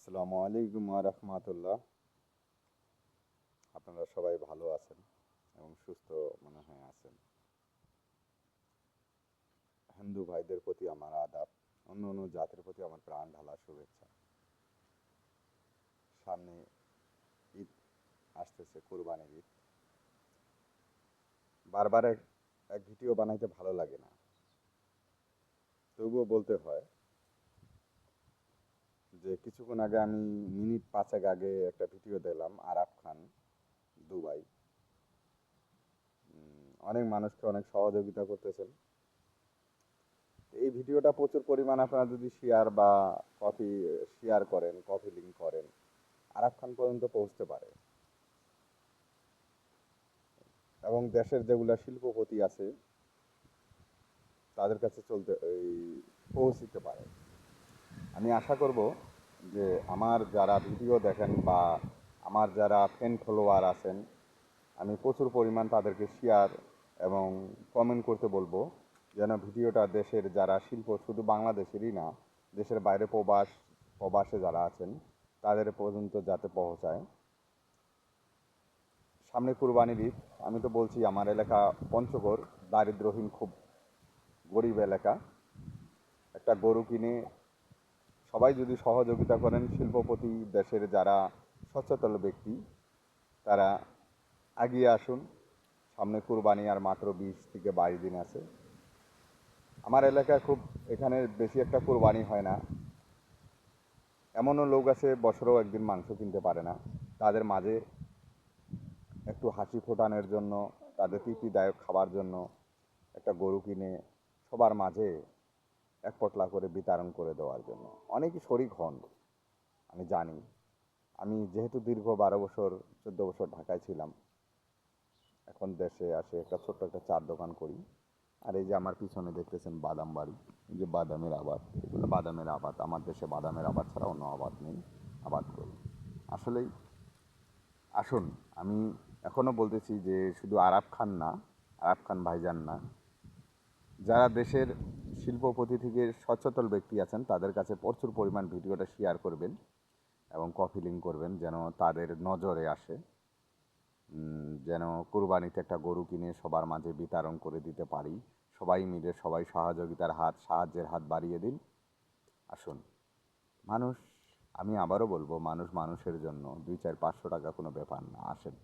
আসসালামু আলাইকুম রহমতুল্লাহ। আপনারা সবাই ভালো আছেন এবং সুস্থ মনে হয় আছেন। হিন্দু ভাইদের প্রতি আমার আদাব, অন্য অন্য জাতির প্রতি আমার প্রাণ ঢালা শুভেচ্ছা। সামনে ঈদ আসতেছে, কোরবানির ঈদ। বারবার এক এক ভিডিও বানাইতে ভালো লাগে না, তবুও বলতে হয় যে কিছুক্ষণ আগে আমি মিনিট 5 আগে একটা ভিডিও দিলাম আরাফ খান দুবাই। অনেক মানুষকে অনেক সহযোগিতা করতেছেন। এই ভিডিওটা প্রচুর পরিমাণ আপনারা যদি শেয়ার করেন, কপি লিঙ্ক করেন, আরাফ খান পর্যন্ত পৌঁছতে পারে এবং দেশের যেগুলা শিল্পপতি আছে তাদের কাছে পৌঁছতে পারে। আমি আশা করব যে আমার যারা ভিডিও দেখেন বা আমার যারা ফ্যান ফলোয়ার আছেন, আমি প্রচুর পরিমাণ তাদেরকে শেয়ার এবং কমেন্ট করতে বলবো, যেন ভিডিওটা দেশের যারা শিল্প, শুধু বাংলাদেশেরই না, দেশের বাইরে প্রবাসে যারা আছেন তাদের পর্যন্ত যাতে পৌঁছায়। সামনে কুরবানির ঈদ। আমি তো বলছি আমার এলাকা পঞ্চগড়, দারিদ্র্যহীন, খুব গরিব এলাকা। একটা গরু কিনে সবাই যদি সহযোগিতা করেন, শিল্পপতি, দেশের যারা সচেতন ব্যক্তি, তারা এগিয়ে আসুন। সামনে কুরবানি আর মাত্র 20 থেকে 22 দিন আছে। আমার এলাকায় এখানে বেশি একটা কুরবানি হয় না। এমনও লোক আছে বছরেও একদিন মাংস কিনতে পারে না। তাদের মাঝে একটু হাসি ফোটানোর জন্য, তাদের তৃপ্তিদায়ক খাবার জন্য একটা গরু কিনে সবার মাঝে এক পটলা করে বিতরণ করে দেওয়ার জন্য অনেকেই শরিক হন। আমি জানি। আমি যেহেতু দীর্ঘ 12 বছর 14 বছর ঢাকায় ছিলাম, এখন দেশে আসে একটা ছোট্ট একটা চার দোকান করি। আর এই যে আমার পিছনে দেখতেছেন বাদাম বাড়ি, এই যে বাদামের আবাদ, এগুলো বাদামের আবাদ। আমার দেশে বাদামের আবাদ ছাড়া অন্য আবাদ নেই, আবাদ করি। আসলেই আসুন, আমি এখনও বলতেছি যে শুধু আরাফ খান না, আরাফ খান ভাইজান না, যারা দেশের শিল্পপতি থেকে সচেতন ব্যক্তি আছেন তাদের কাছে প্রচুর পরিমাণ ভিডিওটা শেয়ার করবেন এবং কপি লিঙ্ক করবেন, যেন তাদের নজরে আসে। যেন কুরবানিতে একটা গরু কিনে সবার মাঝে বিতরণ করে দিতে পারি। সবাই মিলে সবাই সাহায্যের হাত বাড়িয়ে দিন। আসুন মানুষ, আমি আবারও বলবো, মানুষ মানুষের জন্য 2, 4, 500 টাকা কোনো ব্যাপার না। আসেন।